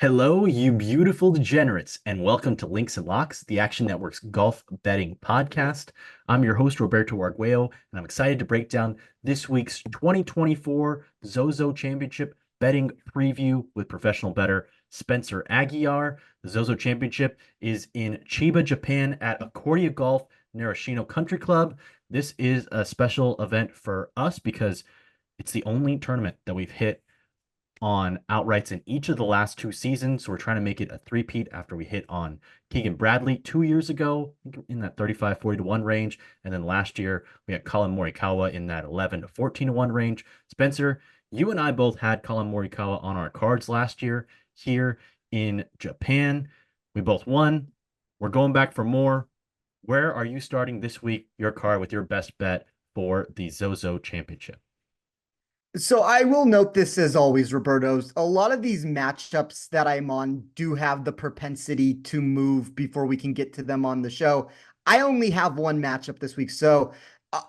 Hello, you beautiful degenerates, and welcome to Links and Locks, the Action Network's golf betting podcast. I'm your host, Roberto Arguello, and I'm excited to break down this week's 2024 Zozo Championship betting preview with professional bettor Spencer Aguiar. The Zozo Championship is in Chiba, Japan at Accordia Golf Narashino Country Club. This is a special event for us because it's the only tournament that we've hit on outrights in each of the last two seasons. So we're trying to make it a three-peat after we hit on Keegan Bradley 2 years ago in that 35-40 to 1 range. And then last year we had Colin Morikawa in that 11 to 14 to 1 range. Spencer, you and I both had Colin Morikawa on our cards last year here in Japan. We both won. We're going back for more. Where are you starting this week, your card with your best bet for the Zozo Championship? So I will note this as always, Roberto's. A lot of these matchups that I'm on do have the propensity to move before we can get to them on the show. I only have one matchup this week, so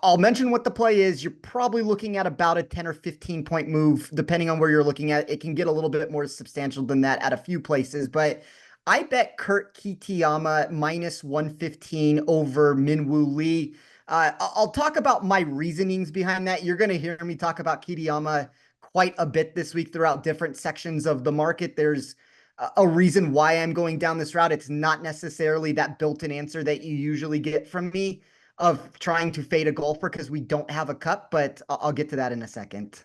I'll mention what the play is. You're probably looking at about a 10 or 15 point move, depending on where you're looking at. It can get a little bit more substantial than that at a few places, but I bet Kurt Kitayama minus 115 over Minwoo Lee. I'll talk about my reasonings behind that. You're going to hear me talk about Kitayama quite a bit this week throughout different sections of the market. There's a reason why I'm going down this route. It's not necessarily that built-in answer that you usually get from me of trying to fade a golfer because we don't have a cup, but I'll get to that in a second.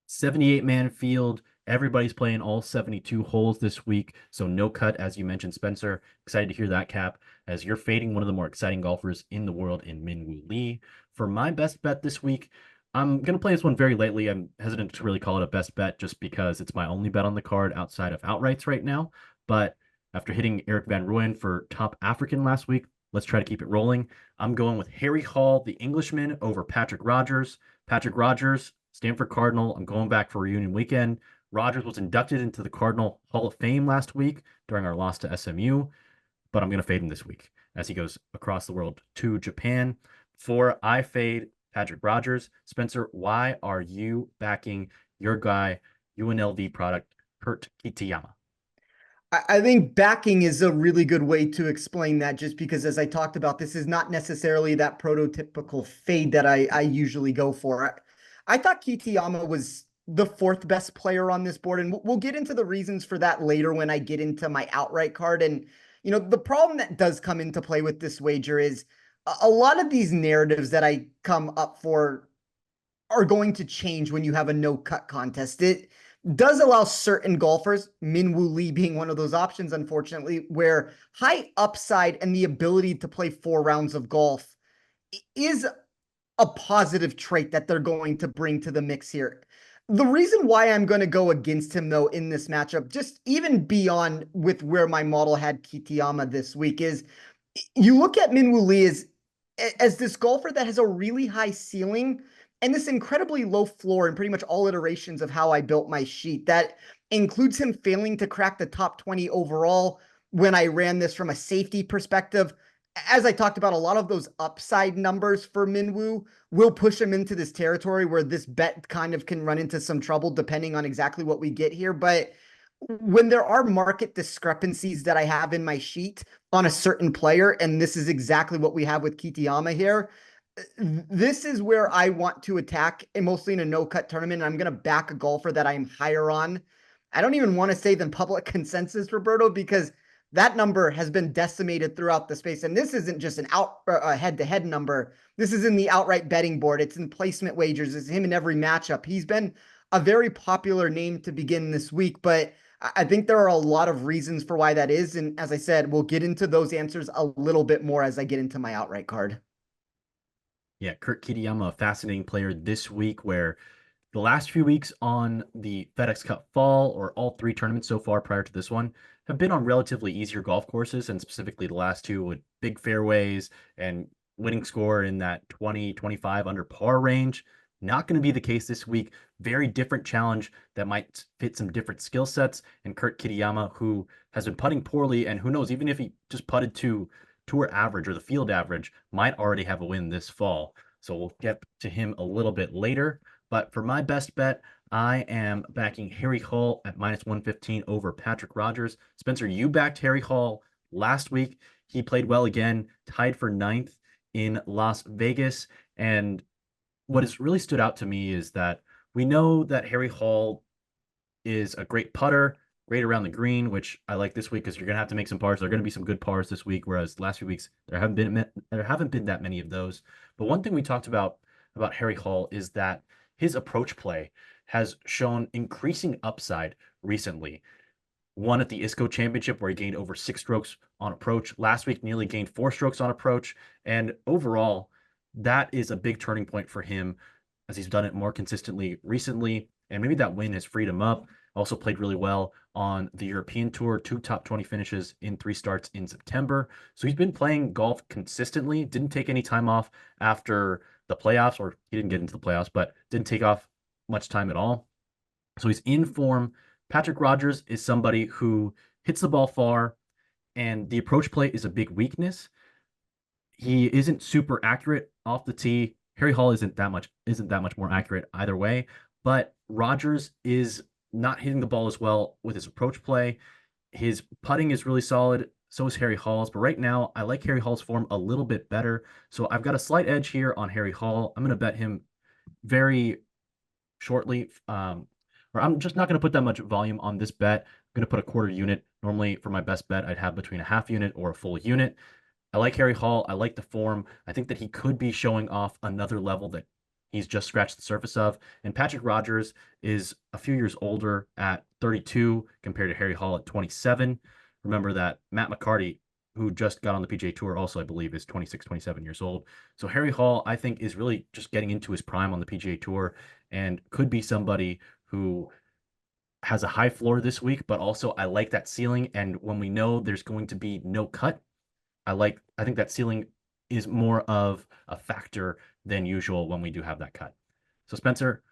78-man field. Everybody's playing all 72 holes this week, so no cut, as you mentioned, Spencer. Excited to hear that, Cap, as you're fading one of the more exciting golfers in the world in Minwoo Lee. For my best bet this week, I'm going to play this one very lightly. I'm hesitant to really call it a best bet just because it's my only bet on the card outside of outrights right now. But after hitting Eric Van Rooyen for top African last week, let's try to keep it rolling. I'm going with Harry Hall, the Englishman, over Patrick Rogers. Patrick Rogers, Stanford Cardinal. I'm going back for reunion weekend. Rogers was inducted into the Cardinal Hall of Fame last week during our loss to SMU, but I'm going to fade him this week as he goes across the world to Japan. Before I fade Patrick Rogers, Spencer, why are you backing your guy, UNLV product, Kurt Kitayama? I think backing is a really good way to explain that, just because, as I talked about, this is not necessarily that prototypical fade that I usually go for. I thought Kitayama was the fourth best player on this board, and we'll get into the reasons for that later when I get into my outright card. And, the problem that does come into play with this wager is a lot of these narratives that I come up for are going to change when you have a no cut contest. It does allow certain golfers, Minwoo Lee being one of those options, unfortunately, where high upside and the ability to play 4 rounds of golf is a positive trait that they're going to bring to the mix here. The reason why I'm going to go against him, though, in this matchup, just even beyond with where my model had Kitayama this week, is you look at Minwoo Lee as this golfer that has a really high ceiling and this incredibly low floor in pretty much all iterations of how I built my sheet. That includes him failing to crack the top 20 overall when I ran this from a safety perspective. As I talked about, a lot of those upside numbers for Minwoo will push him into this territory where this bet kind of can run into some trouble depending on exactly what we get here. But when there are market discrepancies that I have in my sheet on a certain player, and this is exactly what we have with Kitayama here, this is where I want to attack, and mostly in a no-cut tournament. And I'm going to back a golfer that I'm higher on. I don't even want to say than public consensus, Roberto, because that number has been decimated throughout the space. And this isn't just a head-to-head number. This is in the outright betting board. It's in placement wagers. It's him in every matchup. He's been a very popular name to begin this week, but I think there are a lot of reasons for why that is. And as I said, we'll get into those answers a little bit more as I get into my outright card. Yeah, Kurt Kitayama, a fascinating player this week where the last few weeks on the FedEx Cup Fall, or all three tournaments so far prior to this one, have been on relatively easier golf courses, and specifically the last two with big fairways and winning score in that 20, 25 under par range. Not going to be the case this week. Very different challenge that might fit some different skill sets. And Kurt Kitayama, who has been putting poorly, and who knows, even if he just putted to tour average or the field average, might already have a win this fall. So we'll get to him a little bit later. But for my best bet, I am backing Harry Hall at -115 over Patrick Rogers. Spencer, you backed Harry Hall last week. He played well again, tied for ninth in Las Vegas. And what has really stood out to me is that we know that Harry Hall is a great putter, great around the green, which I like this week because you're gonna have to make some pars. There are gonna be some good pars this week, whereas the last few weeks there haven't been that many of those. But one thing we talked about Harry Hall is that his approach play has shown increasing upside recently. One at the ISCO Championship where he gained over 6 strokes on approach. Last week, nearly gained 4 strokes on approach. And overall, that is a big turning point for him as he's done it more consistently recently. And maybe that win has freed him up. Also played really well on the European Tour, 2 top 20 finishes in 3 starts in September. So he's been playing golf consistently, didn't take any time off after the playoffs, or he didn't get into the playoffs, but didn't take off much time at all. So he's in form. Patrick Rogers is somebody who hits the ball far, and the approach play is a big weakness. He isn't super accurate off the tee. Harry Hall isn't that much more accurate either way, but Rogers is not hitting the ball as well with his approach play. His putting is really solid. So is Harry Hall's. But right now, I like Harry Hall's form a little bit better. So I've got a slight edge here on Harry Hall. I'm going to bet him very shortly. Or I'm just not going to put that much volume on this bet. I'm going to put a quarter unit. Normally, for my best bet, I'd have between a half unit or a full unit. I like Harry Hall. I like the form. I think that he could be showing off another level that he's just scratched the surface of. And Patrick Rogers is a few years older at 32 compared to Harry Hall at 27. Remember that Matt McCarty, who just got on the PGA Tour, also, I believe, is 26, 27 years old. So Harry Hall, I think, is really just getting into his prime on the PGA Tour and could be somebody who has a high floor this week, but also I like that ceiling. And when we know there's going to be no cut, I think that ceiling is more of a factor than usual when we do have that cut. So Spencer,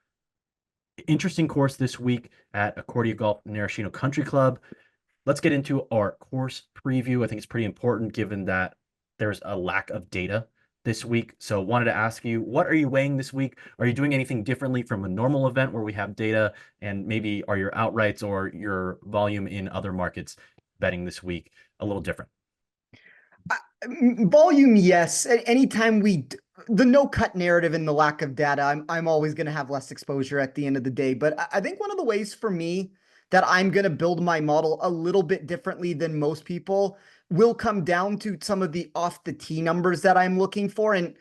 interesting course this week at Accordia Golf Narashino Country Club. Let's get into our course preview. I think it's pretty important given that there's a lack of data this week. So wanted to ask you, what are you weighing this week? Are you doing anything differently from a normal event where we have data, and maybe are your outrights or your volume in other markets betting this week a little different? Volume, yes. Anytime the no cut narrative and the lack of data, I'm always going to have less exposure at the end of the day. But I think one of the ways for me that I'm going to build my model a little bit differently than most people will come down to some of the off the tee numbers that I'm looking for. And,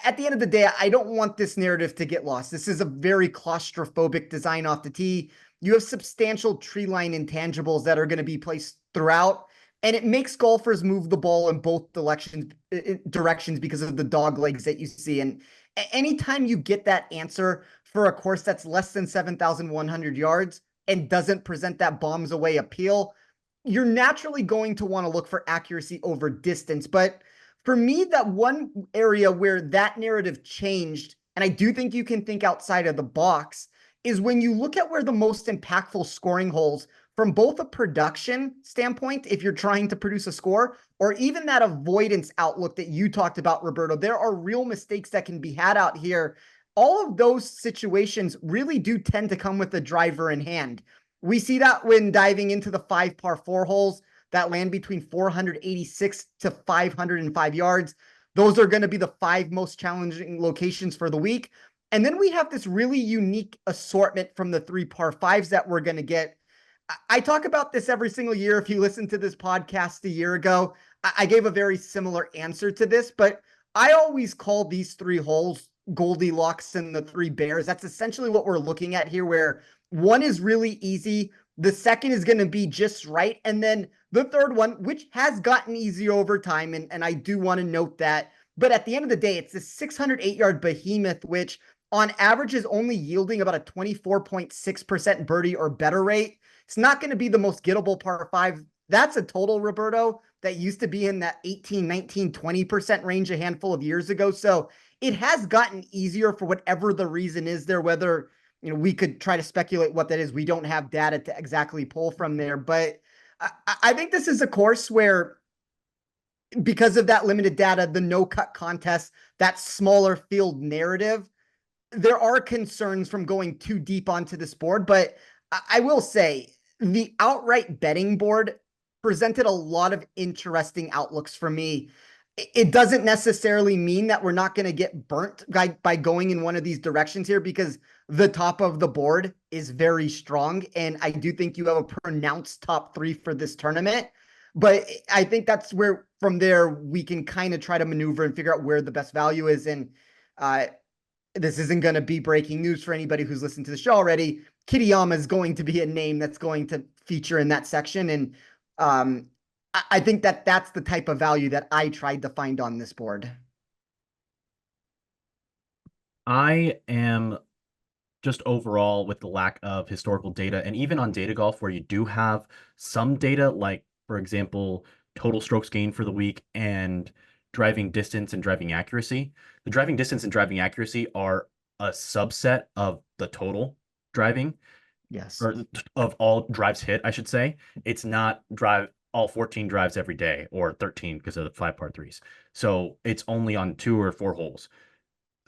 at the end of the day, I don't want this narrative to get lost. This is a very claustrophobic design off the tee. You have substantial tree line intangibles that are going to be placed throughout. And it makes golfers move the ball in both directions because of the dog legs that you see. And anytime you get that answer for a course that's less than 7,100 yards and doesn't present that bombs away appeal, you're naturally going to want to look for accuracy over distance. But for me, that one area where that narrative changed, and I do think you can think outside of the box, is when you look at where the most impactful scoring holes from both a production standpoint, if you're trying to produce a score, or even that avoidance outlook that you talked about, Roberto, there are real mistakes that can be had out here. All of those situations really do tend to come with the driver in hand. We see that when diving into the 5 par 4 holes that land between 486 to 505 yards. Those are going to be the 5 most challenging locations for the week. And then we have this really unique assortment from the 3 par 5s that we're going to get. I talk about this every single year. If you listened to this podcast a year ago, I gave a very similar answer to this, but I always call these 3 holes Goldilocks and the 3 bears. That's essentially what we're looking at here, where one is really easy. The second is going to be just right. And then the third one, which has gotten easier over time. And I do want to note that. But at the end of the day, it's a 608-yard behemoth, which on average is only yielding about a 24.6% birdie or better rate. It's not going to be the most gettable par 5. That's a total, Roberto, that used to be in that 18, 19, 20% range a handful of years ago. So it has gotten easier for whatever the reason is there, whether, we could try to speculate what that is. We don't have data to exactly pull from there, but I think this is a course where, because of that limited data, the no cut contest, that smaller field narrative, there are concerns from going too deep onto this board, but I will say the outright betting board presented a lot of interesting outlooks for me. It doesn't necessarily mean that we're not going to get burnt by going in one of these directions here, because the top of the board is very strong. And I do think you have a pronounced top three for this tournament. But I think that's where from there we can kind of try to maneuver and figure out where the best value is. And this isn't going to be breaking news for anybody who's listened to the show already. Kitayama is going to be a name that's going to feature in that section. And I think that that's the type of value that I tried to find on this board. I am just overall with the lack of historical data, and even on data golf where you do have some data, like for example, total strokes gained for the week and driving distance and driving accuracy. The driving distance and driving accuracy are a subset of the total driving, Yes. or of all drives hit, I should say. It's not drive all 14 drives every day, or 13 because of the 5 par 3s. So it's only on 2 or 4 holes.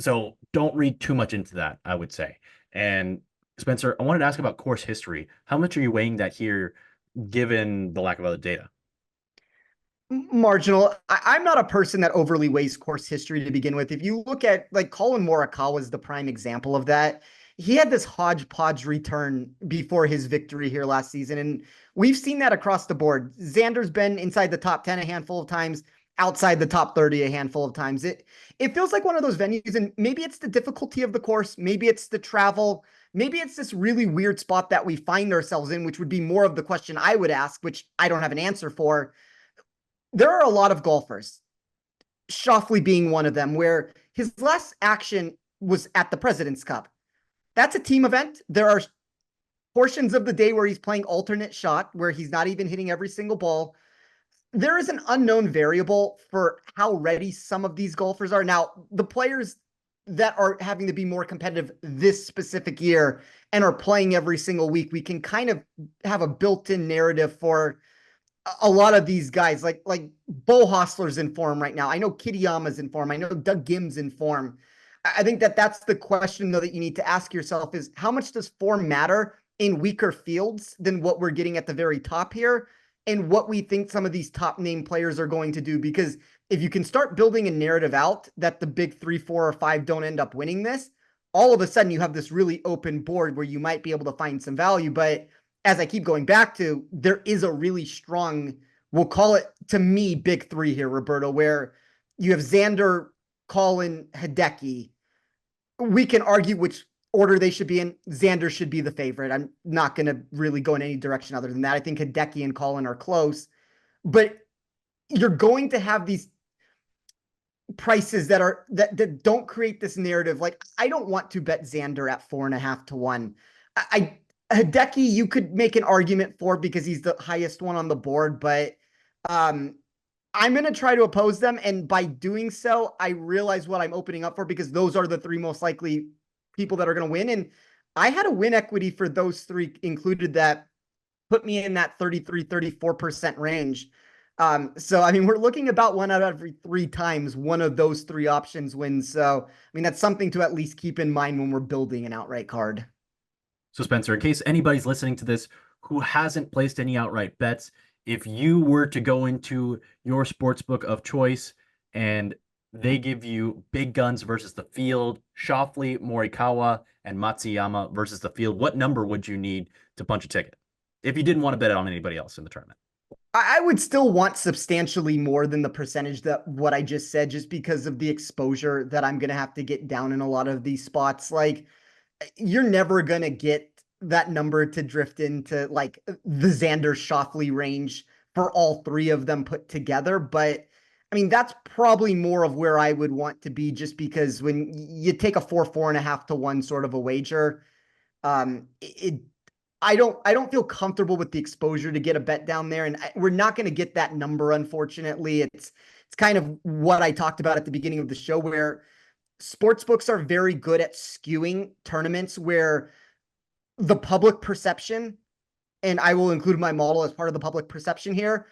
So don't read too much into that, I would say. And Spencer, I wanted to ask about course history. How much are you weighing that here, given the lack of other data? Marginal. I'm not a person that overly weighs course history to begin with. If you look at like Colin Morikawa is the prime example of that. He had this hodgepodge return before his victory here last season, and we've seen that across the board. Xander's been inside the top 10 a handful of times, outside the top 30 a handful of times. It feels like one of those venues, and maybe it's the difficulty of the course, maybe it's the travel, maybe it's this really weird spot that we find ourselves in, which would be more of the question I would ask, which I don't have an answer for. There are a lot of golfers, Schauffele being one of them, where his last action was at the President's Cup. That's a team event. There are portions of the day where he's playing alternate shot, where he's not even hitting every single ball. There is an unknown variable for how ready some of these golfers are. Now, the players that are having to be more competitive this specific year and are playing every single week, we can kind of have a built-in narrative for a lot of these guys, like Bo Hostler's in form right now. I know Kitayama's in form. I know Doug Gim's in form. I think that that's the question, though, that you need to ask yourself is how much does form matter in weaker fields than what we're getting at the very top here, and what we think some of these top name players are going to do? Because if you can start building a narrative out that the big 3, 4, or 5 don't end up winning this, all of a sudden you have this really open board where you might be able to find some value. But as I keep going back to, there is a really strong, we'll call it, to me, big 3 here, Roberto, where you have Xander, Colin, Hideki. We can argue which order they should be in. Xander should be the favorite. I'm not going to really go in any direction other than that. I think Hideki and Colin are close, but you're going to have these prices that don't create this narrative. Like, I don't want to bet Xander at 4.5 to 1. Hideki, you could make an argument for because he's the highest one on the board, but I'm going to try to oppose them. And by doing so, I realize what I'm opening up for, because those are the 3 most likely people that are going to win. And I had a win equity for those 3 included that put me in that 33, 34% range. So, I mean, we're looking about 1 out of every 3 times one of those 3 options wins. So, I mean, that's something to at least keep in mind when we're building an outright card. So Spencer, in case anybody's listening to this who hasn't placed any outright bets, if you were to go into your sportsbook of choice and they give you big guns versus the field, Schauffele, Morikawa, and Matsuyama versus the field, what number would you need to punch a ticket if you didn't want to bet it on anybody else in the tournament? I would still want substantially more than the percentage that what I just said, just because of the exposure that I'm going to have to get down in a lot of these spots. Like, you're never going to get that number to drift into like the Xander Schauffele range for all 3 of them put together. But I mean, that's probably more of where I would want to be, just because when you take a 4.5 to 1 sort of a wager, I don't feel comfortable with the exposure to get a bet down there. And we're not going to get that number, unfortunately. It's kind of what I talked about at the beginning of the show, where sportsbooks are very good at skewing tournaments where the public perception, and I will include my model as part of the public perception here,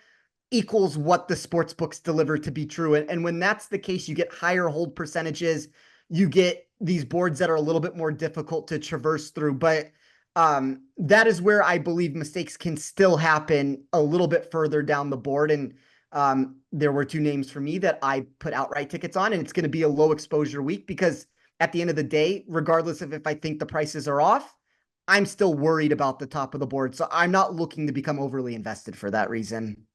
equals what the sportsbooks deliver to be true. And when that's the case, you get higher hold percentages, you get these boards that are a little bit more difficult to traverse through. But that is where I believe mistakes can still happen a little bit further down the board. And there were two names for me that I put outright tickets on, and it's going to be a low exposure week because at the end of the day, regardless of if I think the prices are off, I'm still worried about the top of the board. So I'm not looking to become overly invested for that reason.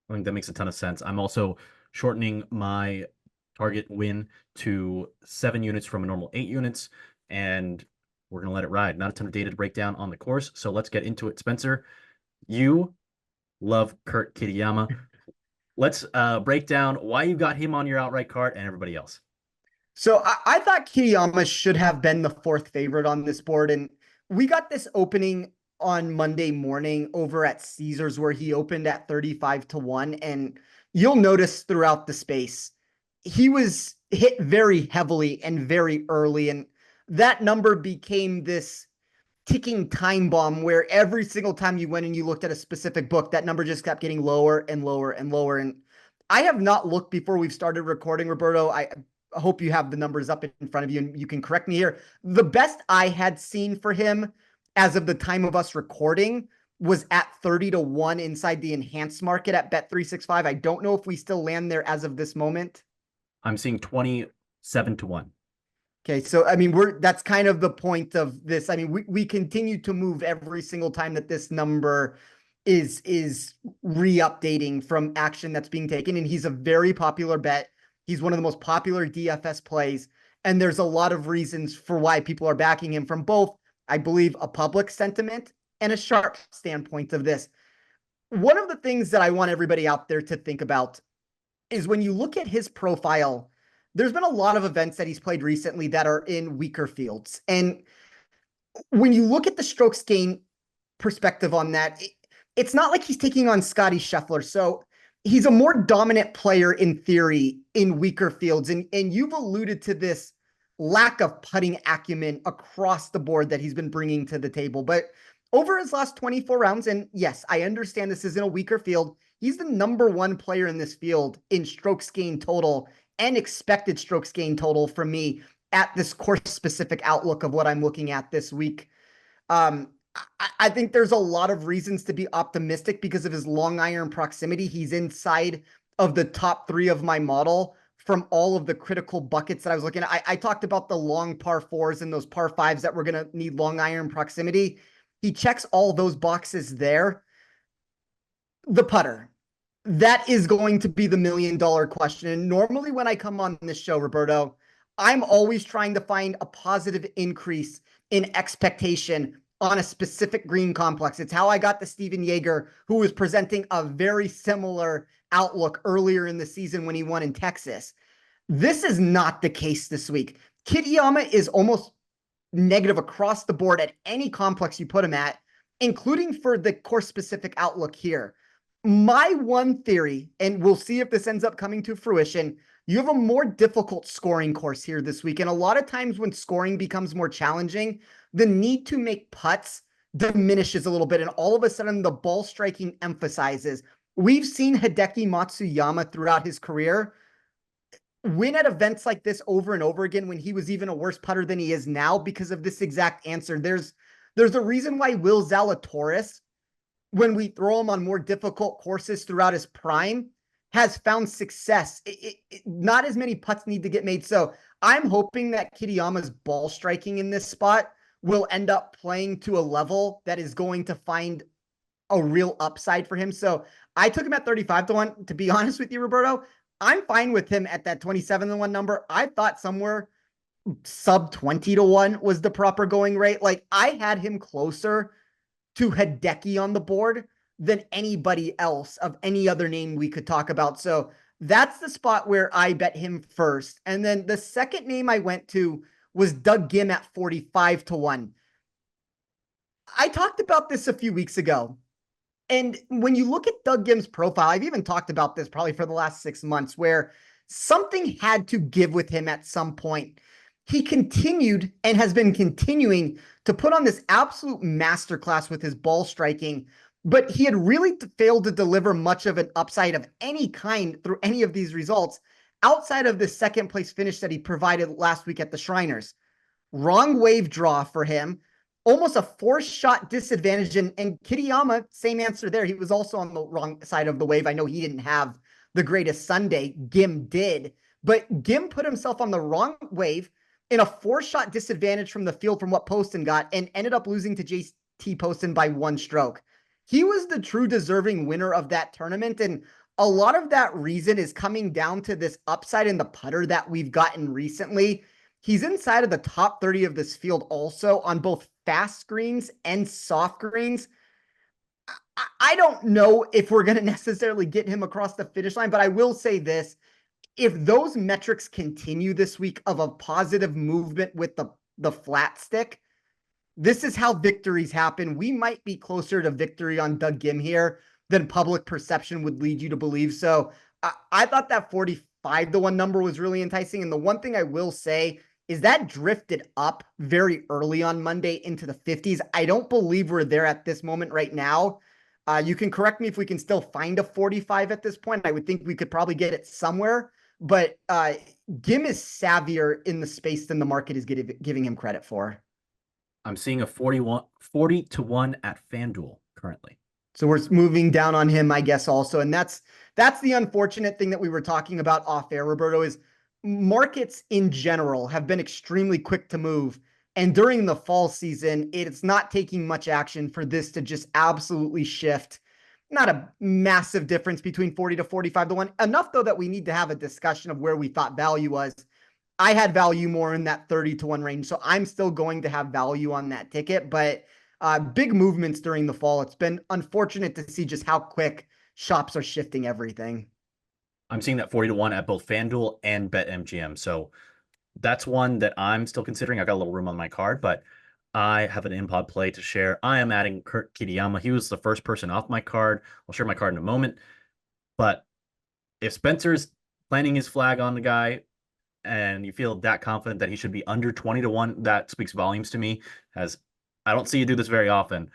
I think that makes a ton of sense. I'm also shortening my target win to 7 units from a normal 8 units, and we're going to let it ride. Not a ton of data to break down on the course, so let's get into it. Spencer, you love Kurt Kitayama. Let's break down why you got him on your outright card and everybody else. So I thought Kitayama should have been the fourth favorite on this board. And we got this opening on Monday morning over at Caesars where he opened at 35-1. And you'll notice throughout the space, he was hit very heavily and very early. And that number became this ticking time bomb where every single time you went and you looked at a specific book, that number just kept getting lower and lower and lower. And I have not looked before we've started recording, Roberto. I hope you have the numbers up in front of you and you can correct me here. The best I had seen for him as of the time of us recording was at 30-1 inside the enhanced market at Bet365. I don't know if we still land there as of this moment. I'm seeing 27-1. Okay, so I mean, that's kind of the point of this. I mean, we continue to move every single time that this number is re-updating from action that's being taken, and he's a very popular bet. He's one of the most popular DFS plays, and there's a lot of reasons for why people are backing him from both, I believe, a public sentiment and a sharp standpoint of this. One of the things that I want everybody out there to think about is when you look at his profile, there's been a lot of events that he's played recently that are in weaker fields. And when you look at the strokes gain perspective on that, it's not like he's taking on Scotty Scheffler. So he's a more dominant player in theory in weaker fields. And you've alluded to this lack of putting acumen across the board that he's been bringing to the table. But over his last 24 rounds, and yes, I understand this is in a weaker field, he's the number one player in this field in strokes gain total and expected strokes gain total from me at this course specific outlook of what I'm looking at this week. I think there's a lot of reasons to be optimistic because of his long iron proximity. He's inside of the top 3 of my model from all of the critical buckets that I was looking at. I talked about the long par 4s and those par 5s that we're going to need long iron proximity. He checks all those boxes there. The putter. That is going to be the $1 million question. And normally when I come on this show, Roberto, I'm always trying to find a positive increase in expectation on a specific green complex. It's how I got the Steven Yeager, who was presenting a very similar outlook earlier in the season when he won in Texas. This is not the case this week. Kitayama is almost negative across the board at any complex you put him at, including for the course-specific outlook here. My one theory, and we'll see if this ends up coming to fruition, you have a more difficult scoring course here this week. And a lot of times when scoring becomes more challenging, the need to make putts diminishes a little bit. And all of a sudden, the ball striking emphasizes. We've seen Hideki Matsuyama throughout his career win at events like this over and over again when he was even a worse putter than he is now because of this exact answer. There's a reason why Will Zalatoris, when we throw him on more difficult courses throughout his prime, has found success. Not as many putts need to get made. So I'm hoping that Kitayama's ball striking in this spot will end up playing to a level that is going to find a real upside for him. So I took him at 35-1. To be honest with you, Roberto, I'm fine with him at that 27-1 number. I thought somewhere sub 20-1 was the proper going rate. Like I had him closer to Hideki on the board than anybody else of any other name we could talk about. So that's the spot where I bet him first. And then the second name I went to was Doug Gim at 45-1. I talked about this a few weeks ago. And when you look at Doug Gim's profile, I've even talked about this probably for the last 6 months, where something had to give with him at some point. He continued and has been continuing to put on this absolute masterclass with his ball striking, but he had really failed to deliver much of an upside of any kind through any of these results outside of the second place finish that he provided last week at the Shriners. Wrong wave draw for him, almost a 4-shot disadvantage. And Kitayama, same answer there. He was also on the wrong side of the wave. I know he didn't have the greatest Sunday. Gim did, but Gim put himself on the wrong wave in a 4-shot disadvantage from the field from what Poston got and ended up losing to JT Poston by 1 stroke. He was the true deserving winner of that tournament. And a lot of that reason is coming down to this upside in the putter that we've gotten recently. He's inside of the top 30 of this field also on both fast greens and soft greens. I don't know if we're going to necessarily get him across the finish line, but I will say this. If those metrics continue this week of a positive movement with the flat stick, this is how victories happen. We might be closer to victory on Doug Gim here than public perception would lead you to believe. So I thought that 45-1 number was really enticing. And the one thing I will say is that drifted up very early on Monday into the 50s. I don't believe we're there at this moment right now. You can correct me if we can still find a 45 at this point. I would think we could probably get it somewhere. But Gim is savvier in the space than the market is giving him credit for. I'm seeing a 40-1 at FanDuel currently. So we're moving down on him, I guess, also. And that's the unfortunate thing that we were talking about off air, Roberto, is markets in general have been extremely quick to move. And during the fall season, it's not taking much action for this to just absolutely shift. Not a massive difference between 40 to 45-1. Enough, though, that we need to have a discussion of where we thought value was. I had value more in that 30-1 range, so I'm still going to have value on that ticket. But big movements during the fall. It's been unfortunate to see just how quick shops are shifting everything. I'm seeing that 40-1 at both FanDuel and BetMGM. So that's one that I'm still considering. I got a little room on my card, but I have an in-pod play to share. I am adding Kurt Kitayama. He was the first person off my card. I'll share my card in a moment. But if Spencer's planting his flag on the guy and you feel that confident that he should be under 20-1, that speaks volumes to me, as I don't see you do this very often.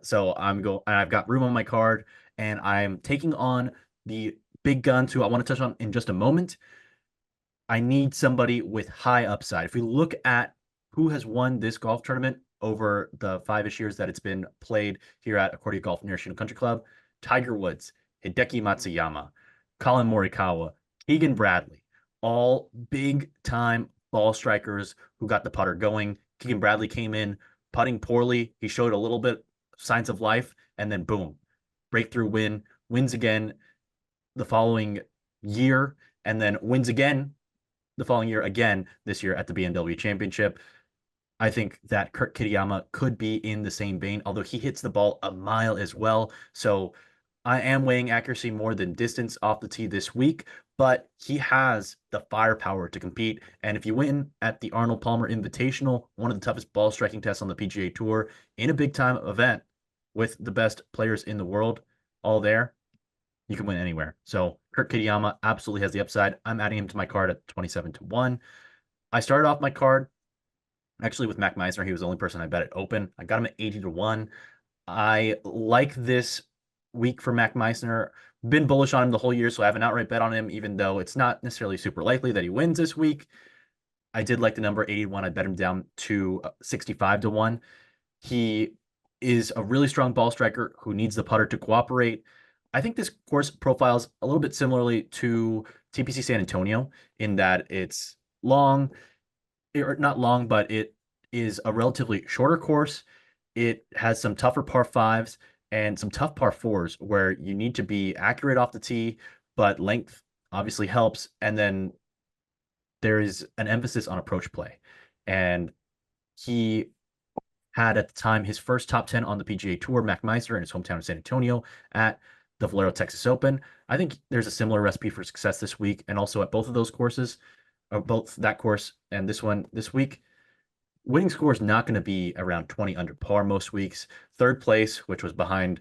So I've got room on my card, and I'm taking on the big guns who I want to touch on in just a moment. I need somebody with high upside. If we look at who has won this golf tournament over the 5-ish years that it's been played here at Accordia Golf National Country Club, Tiger Woods, Hideki Matsuyama, Colin Morikawa, Keegan Bradley, all big-time ball strikers who got the putter going. Keegan Bradley came in putting poorly. He showed a little bit signs of life, and then boom, breakthrough win, wins again the following year, and then wins again the following year again this year at the BMW Championship. I think that Kurt Kitayama could be in the same vein, although he hits the ball a mile as well. So I am weighing accuracy more than distance off the tee this week, but he has the firepower to compete. And if you win at the Arnold Palmer Invitational, one of the toughest ball striking tests on the PGA Tour, in a big time event with the best players in the world all there, you can win anywhere. So Kurt Kitayama absolutely has the upside. I'm adding him to my card at 27-1. I started off my card actually with Mac Meisner. He was the only person I bet at open. I got him at 80-1. I like this week for Mac Meisner. Been bullish on him the whole year, so I have an outright bet on him, even though it's not necessarily super likely that he wins this week. I did like the number 81. I bet him down to 65-1. He is a really strong ball striker who needs the putter to cooperate. I think this course profiles a little bit similarly to TPC San Antonio in that it's long, or not long, but it is a relatively shorter course. It has some tougher par fives and some tough par fours where you need to be accurate off the tee, but length obviously helps. And then there is an emphasis on approach play. And he had at the time his first top 10 on the PGA Tour, Mac Meisner, in his hometown of San Antonio at the Valero Texas Open. I think there's a similar recipe for success this week, and also at both of those courses, or both that course and this one this week. Winning score is not going to be around 20 under par most weeks. Third place, which was behind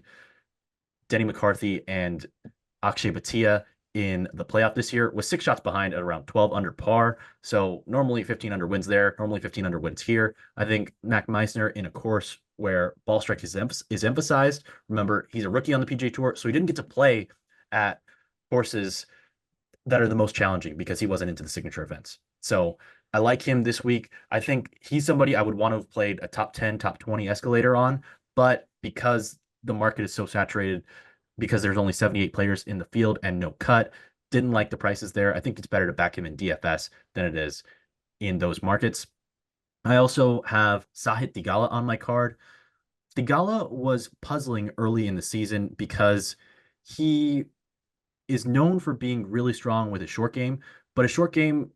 Denny McCarthy and Akshay Bhatia in the playoff this year, was 6 shots behind at around 12 under par. So normally 15 under wins there, normally 15 under wins here. I think Mac Meisner in a course where ball strike is emphasized. Remember, he's a rookie on the PGA Tour, so he didn't get to play at courses that are the most challenging because he wasn't into the signature events. So I like him this week. I think he's somebody I would want to have played a top 10, top 20 escalator on, but because the market is so saturated, because there's only 78 players in the field and no cut, didn't like the prices there. I think it's better to back him in DFS than it is in those markets. I also have Sahit Theegala on my card. Theegala was puzzling early in the season because he is known for being really strong with his short game, but his short game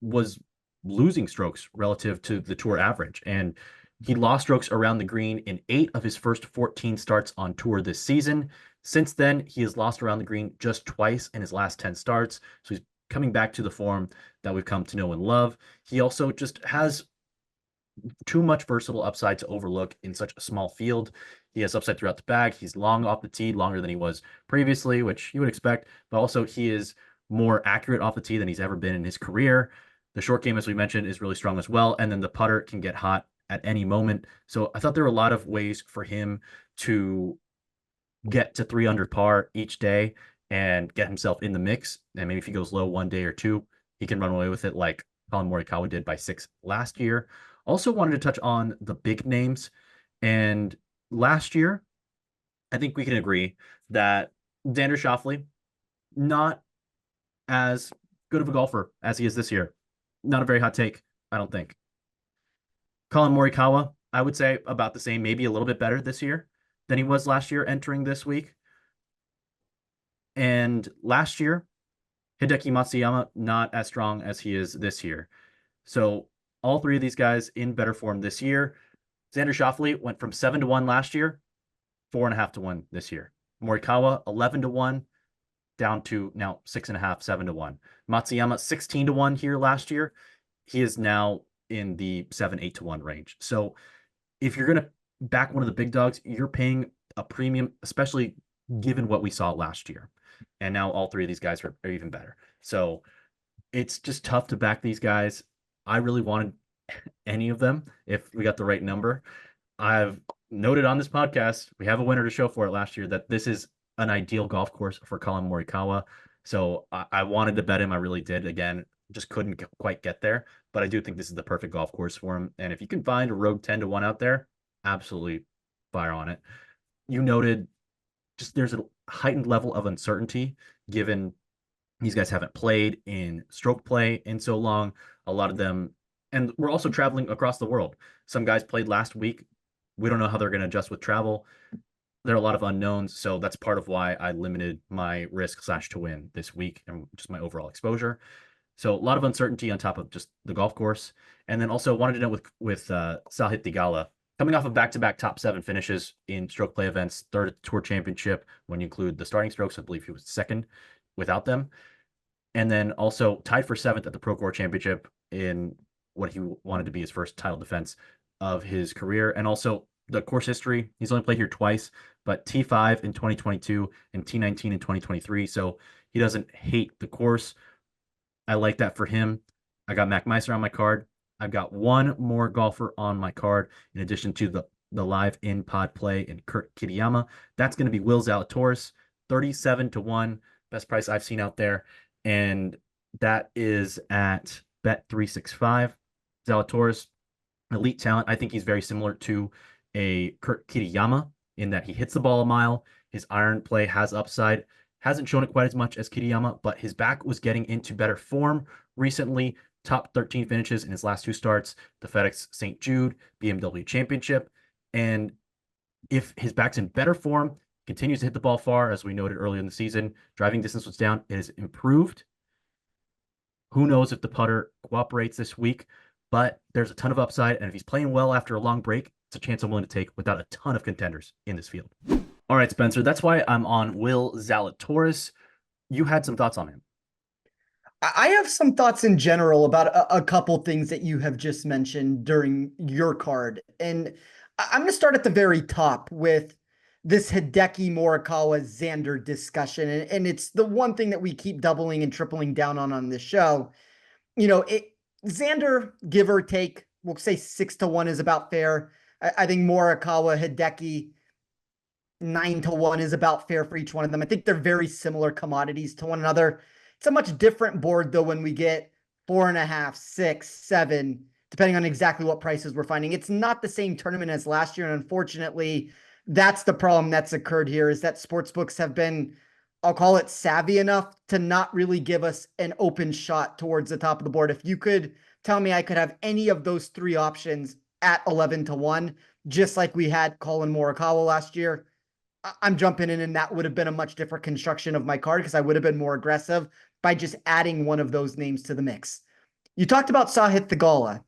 was losing strokes relative to the tour average. And he lost strokes around the green in 8 of his first 14 starts on tour this season. Since then, he has lost around the green just twice in his last 10 starts. So he's coming back to the form that we've come to know and love. He also just has too much versatile upside to overlook in such a small field. He has upside throughout the bag. He's long off the tee, longer than he was previously, which you would expect, but also he is more accurate off the tee than he's ever been in his career. The short game, as we mentioned, is really strong as well. And then the putter can get hot at any moment. So I thought there were a lot of ways for him to get to 3 under par each day and get himself in the mix. And maybe if he goes low one day or two, he can run away with it like Colin Morikawa did by 6 last year. Also wanted to touch on the big names. And last year, I think we can agree that Xander Schauffele, not as good of a golfer as he is this year. Not a very hot take, I don't think. Colin Morikawa, I would say about the same, maybe a little bit better this year than he was last year entering this week. And last year, Hideki Matsuyama, not as strong as he is this year. So all three of these guys in better form this year. Xander Schauffele went from 7-1 last year, 4.5-1 this year. Morikawa, 11-1, down to now 6.5, 7-1. Matsuyama, 16-1 here last year. He is now in the 7-8-1 range. So if you're going to back one of the big dogs, you're paying a premium, especially given what we saw last year. And now all three of these guys are even better. So it's just tough to back these guys. I really wanted any of them if we got the right number. I've noted on this podcast, we have a winner to show for it last year, that this is an ideal golf course for Colin Morikawa. So I wanted to bet him. I really did. Again, just couldn't quite get there. But I do think this is the perfect golf course for him. And if you can find a rogue 10-1 out there, absolutely fire on it. You noted just there's a heightened level of uncertainty given these guys haven't played in stroke play in so long. A lot of them, and we're also traveling across the world. Some guys played last week. We don't know how they're going to adjust with travel. There are a lot of unknowns, so that's part of why I limited my risk / to win this week and just my overall exposure. So a lot of uncertainty on top of just the golf course, and then also wanted to know with Sahit Theegala coming off of back-to-back top 7 finishes in stroke play events, third at the Tour Championship when you include the starting strokes. I believe he was second without them. And then also tied for 7th at the Procore Championship in what he wanted to be his first title defense of his career. And also the course history, he's only played here twice, but T5 in 2022 and T19 in 2023. So he doesn't hate the course. I like that for him. I got Mac Meiser on my card. I've got one more golfer on my card in addition to the live in pod play in Kurt Kitayama. That's going to be Will Zalatoris, 37-1, best price I've seen out there. And that is at Bet365. Zalatoris, elite talent. I think he's very similar to a Kurt Kitayama in that he hits the ball a mile. His iron play has upside. Hasn't shown it quite as much as Kitayama, but his back was getting into better form recently. Top 13 finishes in his last 2 starts, the FedEx St. Jude BMW Championship. And if his back's in better form, continues to hit the ball far, as we noted earlier in the season, driving distance was down, it has improved. Who knows if the putter cooperates this week, but there's a ton of upside. And if he's playing well after a long break, it's a chance I'm willing to take without a ton of contenders in this field. All right, Spencer, that's why I'm on Will Zalatoris. You had some thoughts on him. I have some thoughts in general about a couple things that you have just mentioned during your card. And I'm going to start at the very top with this Hideki Morikawa Xander discussion. And it's the one thing that we keep doubling and tripling down on this show. You know, Xander, give or take, we'll say 6-1 is about fair. I think Morikawa, Hideki, 9-1 is about fair for each one of them. I think they're very similar commodities to one another. It's a much different board though when we get 4.5, 6, 7, depending on exactly what prices we're finding. It's not the same tournament as last year, and unfortunately, that's the problem that's occurred here is that sportsbooks have been, I'll call it savvy enough to not really give us an open shot towards the top of the board. If you could tell me I could have any of those three options at 11-1, just like we had Colin Morikawa last year, I'm jumping in, and that would have been a much different construction of my card because I would have been more aggressive by just adding one of those names to the mix. You talked about Sahith Theegala.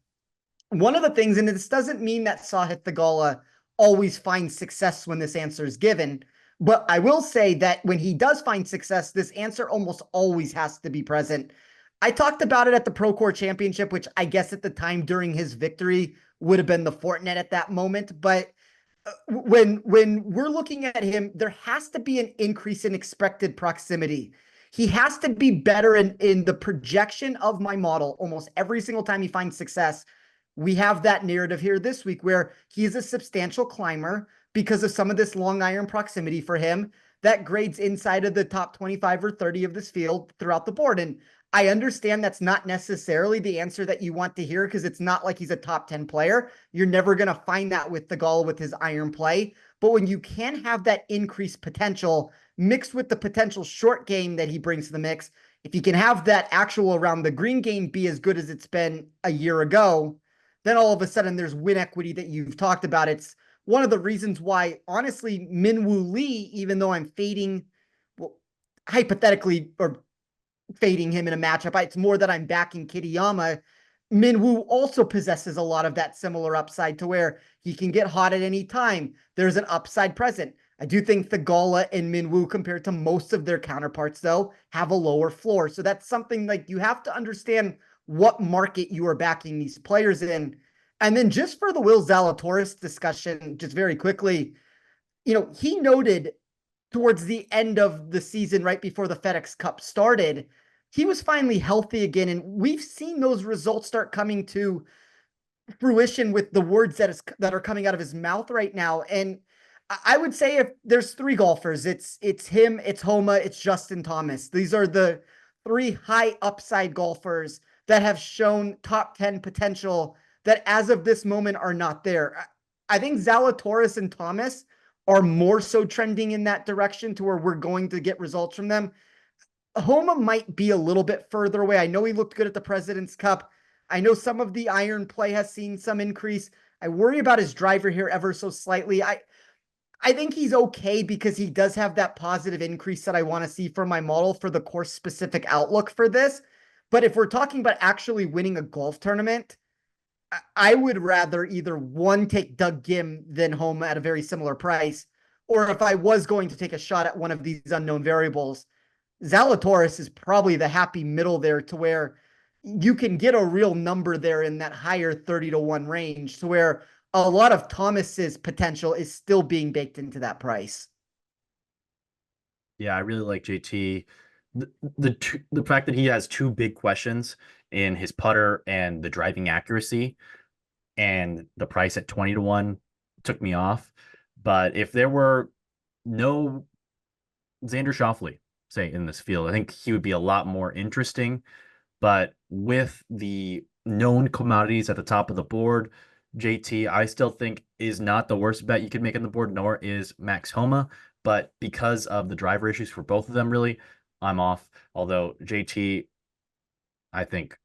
One of the things, and this doesn't mean that Sahith Theegala always finds success when this answer is given, but I will say that when he does find success, this answer almost always has to be present. I talked about it at the Procore Championship, which I guess at the time during his victory would have been the Fortinet at that moment, but when we're looking at him, there has to be an increase in expected proximity. He has to be better in the projection of my model almost every single time he finds success. We have that narrative here this week where he's a substantial climber because of some of this long iron proximity for him that grades inside of the top 25 or 30 of this field throughout the board. And I understand that's not necessarily the answer that you want to hear because it's not like he's a top 10 player. You're never going to find that with Theegala with his iron play. But when you can have that increased potential mixed with the potential short game that he brings to the mix, if you can have that actual around the green game be as good as it's been a year ago, then all of a sudden there's win equity that you've talked about. It's one of the reasons why, honestly, Minwoo Lee, even though I'm fading, well, hypothetically, or fading him in a matchup, it's more that I'm backing Kitayama. Minwoo also possesses a lot of that similar upside to where he can get hot at any time. There's an upside present. I do think Theegala and Minwoo, compared to most of their counterparts, though, have a lower floor. So that's something like you have to understand what market you are backing these players in. And then just for the Will Zalatoris discussion, just very quickly, he noted towards the end of the season, right before the FedEx Cup started, he was finally healthy again. And we've seen those results start coming to fruition with the words that are coming out of his mouth right now. And I would say if there's three golfers, it's him, it's Homa, it's Justin Thomas. These are the three high upside golfers that have shown top 10 potential that as of this moment are not there. I think Zalatoris and Thomas are more so trending in that direction to where we're going to get results from them. Homa might be a little bit further away. I know he looked good at the President's Cup. I know some of the iron play has seen some increase. I worry about his driver here ever so slightly. I think he's okay because he does have that positive increase that I want to see for my model for the course specific outlook for this. But if we're talking about actually winning a golf tournament, I would rather either one take Doug Gim than Homa at a very similar price, or if I was going to take a shot at one of these unknown variables, Zalatoris is probably the happy middle there to where you can get a real number there in that higher 30-1 range to where a lot of Thomas's potential is still being baked into that price. Yeah, I really like JT. The fact that he has two big questions in his putter and the driving accuracy, and the price at 20-1 took me off. But if there were no Xander Schauffele, say, in this field, I think he would be a lot more interesting. But with the known commodities at the top of the board, JT, I still think is not the worst bet you could make on the board, nor is Max Homa. But because of the driver issues for both of them, really, I'm off. Although JT, I think,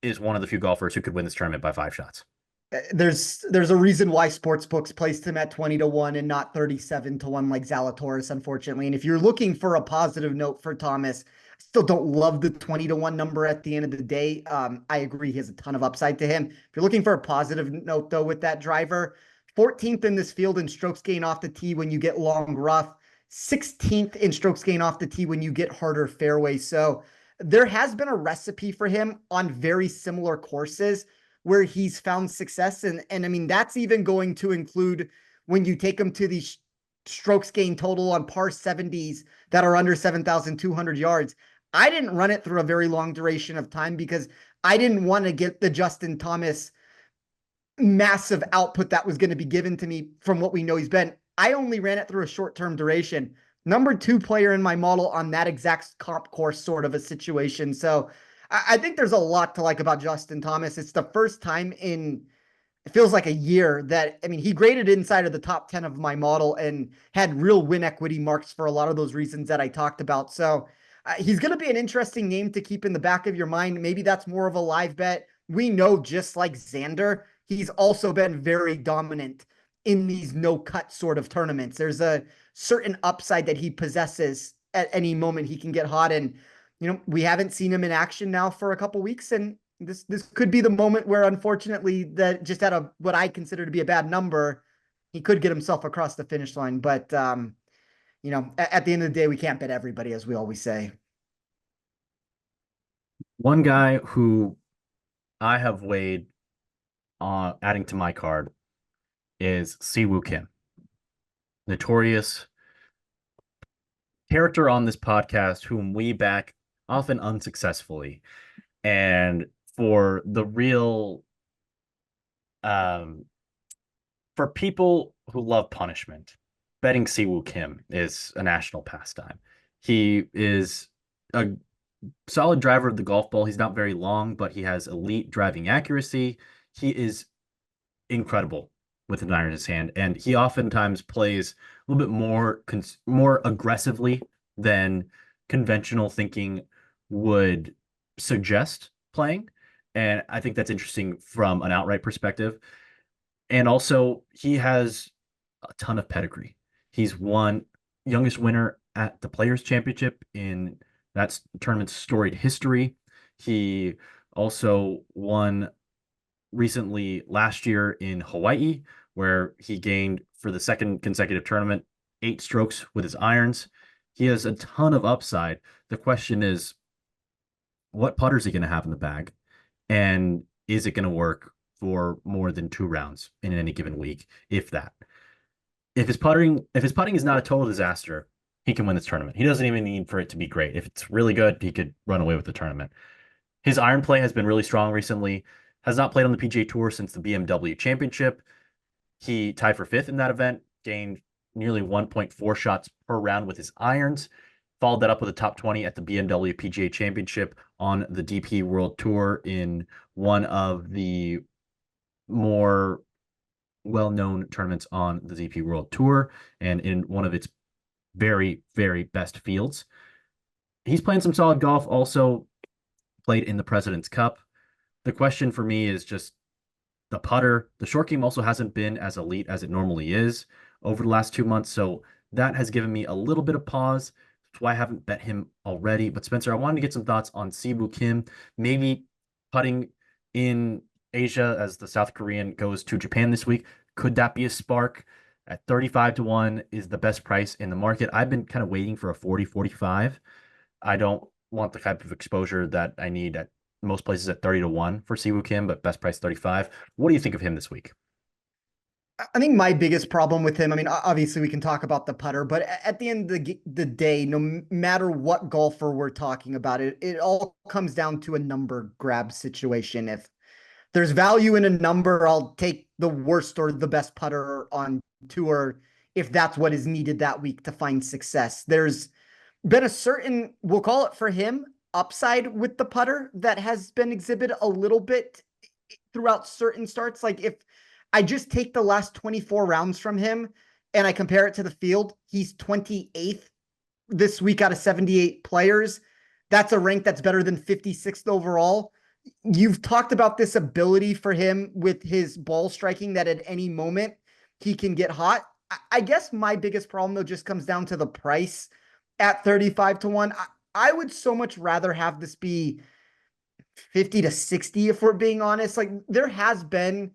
is one of the few golfers who could win this tournament by 5 shots. There's a reason why sportsbooks placed him at 20-1 and not 37-1 like Zalatoris, unfortunately. And if you're looking for a positive note for Thomas, I still don't love the 20-1 number at the end of the day. I agree he has a ton of upside to him. If you're looking for a positive note, though, with that driver, 14th in this field in strokes gained off the tee when you get long rough, 16th in strokes gained off the tee when you get harder fairway. So there has been a recipe for him on very similar courses where he's found success. And I mean, that's even going to include when you take him to the strokes gain total on par 70s that are under 7,200 yards. I didn't run it through a very long duration of time because I didn't want to get the Justin Thomas massive output that was going to be given to me from what we know he's been. I only ran it through a short-term duration. number two player in my model on that exact comp course sort of a situation. So I think there's a lot to like about Justin Thomas. It's the first time in, it feels like a year that, I mean, he graded inside of the top 10 of my model and had real win equity marks for a lot of those reasons that I talked about. So he's going to be an interesting name to keep in the back of your mind. Maybe that's more of a live bet. We know, just like Xander, he's also been very dominant in these no cut sort of tournaments. There's a certain upside that he possesses at any moment he can get hot. And, we haven't seen him in action now for a couple weeks. And this could be the moment where, unfortunately, that just at a what I consider to be a bad number, he could get himself across the finish line. But at the end of the day, we can't bet everybody, as we always say. One guy who I have weighed adding to my card is Siwoo Kim, notorious character on this podcast whom we back often unsuccessfully. And for the real for people who love punishment, betting Siwoo Kim is a national pastime. He is a solid driver of the golf ball. He's not very long, but he has elite driving accuracy. He is incredible with an iron in his hand, and he oftentimes plays a little bit more aggressively than conventional thinking would suggest playing. And I think that's interesting from an outright perspective. And also, he has a ton of pedigree. He's won youngest winner at the Players Championship in that tournament's storied history. He also won recently last year in Hawaii, where he gained for the second consecutive tournament 8 strokes with his irons. He has a ton of upside. The question is, what putter is he going to have in the bag? And is it going to work for more than 2 rounds in any given week, if that? If his putting is not a total disaster, he can win this tournament. He doesn't even need for it to be great. If it's really good, he could run away with the tournament. His iron play has been really strong recently. Has not played on the PGA Tour since the BMW Championship. He tied for 5th in that event, gained nearly 1.4 shots per round with his irons. Followed that up with a top 20 at the BMW PGA Championship on the DP World Tour in one of the more well-known tournaments on the DP World Tour and in one of its very, very best fields. He's playing some solid golf, also played in the President's Cup. The question for me is just the putter. The short game also hasn't been as elite as it normally is over the last 2 months, so that has given me a little bit of pause. That's why I haven't bet him already. But Spencer, I wanted to get some thoughts on Siwoo Kim, maybe putting in Asia as the South Korean goes to Japan this week. Could that be a spark? At 35-1 is the best price in the market. I've been kind of waiting for a 40-45. I don't want the type of exposure that I need at most places at 30-1 for Siwoo Kim, but best price 35. What do you think of him this week? I think my biggest problem with him, I mean, obviously we can talk about the putter, but at the end of the day, no matter what golfer we're talking about, it all comes down to a number grab situation. If there's value in a number, I'll take the worst or the best putter on tour if that's what is needed that week to find success. There's been a certain, we'll call it for him, upside with the putter that has been exhibited a little bit throughout certain starts. Like if I just take the last 24 rounds from him and I compare it to the field, he's 28th this week out of 78 players. That's a rank that's better than 56th overall. You've talked about this ability for him with his ball striking that at any moment he can get hot. I guess my biggest problem, though, just comes down to the price at 35-1. I would so much rather have this be 50-60, if we're being honest. Like there has been,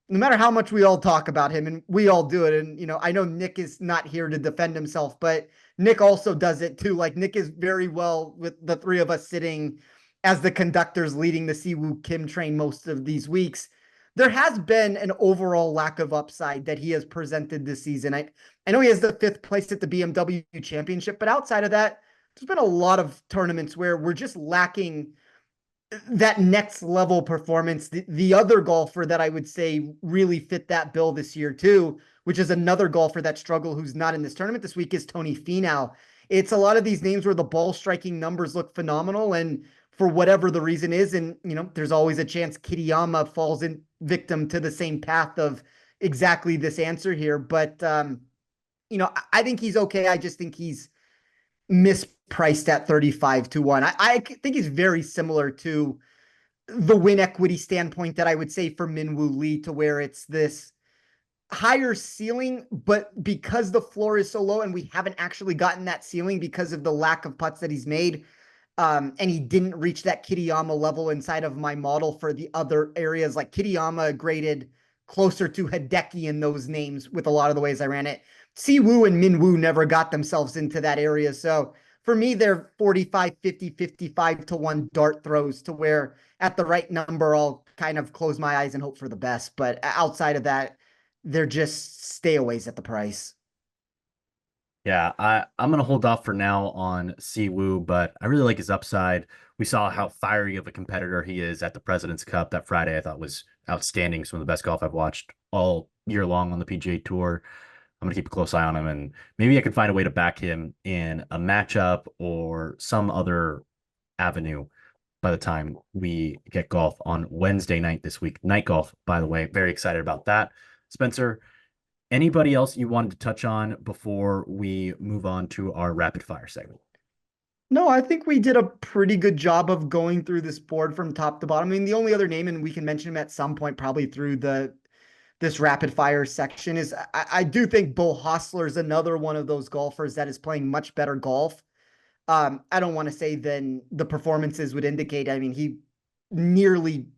no matter how much we all talk about him, and we all do it. And, I know Nick is not here to defend himself, but Nick also does it too. Like Nick is very well with the three of us sitting as the conductors leading the Siwoo Kim train most of these weeks. There has been an overall lack of upside that he has presented this season. I know he has the 5th place at the BMW Championship, but outside of that, there's been a lot of tournaments where we're just lacking that next level performance. The other golfer that I would say really fit that bill this year too which is another golfer that struggled who's not in this tournament this week, is Tony Finau. It's a lot of these names where the ball striking numbers look phenomenal, and for whatever the reason is, and there's always a chance Kitayama falls in victim to the same path of exactly this answer here. But I think he's okay. I just think he's mispriced at 35 to 1. I think he's very similar to the win equity standpoint that I would say for Minwoo Lee, to where it's this higher ceiling, but because the floor is so low and we haven't actually gotten that ceiling because of the lack of putts that he's made, and he didn't reach that Kitayama level inside of my model for the other areas. Like Kitayama graded closer to Hideki in those names with a lot of the ways I ran it. Siwoo and Minwoo never got themselves into that area. So for me, they're 45, 50, 55 to 1 dart throws, to where at the right number, I'll kind of close my eyes and hope for the best. But outside of that, they're just stayaways at the price. Yeah, I'm gonna hold off for now on Siwoo, but I really like his upside. We saw how fiery of a competitor he is at the President's Cup that Friday. I thought was outstanding. Some of the best golf I've watched all year long on the PGA Tour. I'm gonna keep a close eye on him, and maybe I can find a way to back him in a matchup or some other avenue by the time we get golf on Wednesday night this week. Night golf, by the way. Very excited about that. Spencer, anybody else you wanted to touch on before we move on to our rapid fire segment? No, I think we did a pretty good job of going through this board from top to bottom. I mean, the only other name, and we can mention him at some point, probably through this rapid fire section, is I do think Bo Hostler is another one of those golfers that is playing much better golf. I don't want to say than the performances would indicate. I mean, he nearly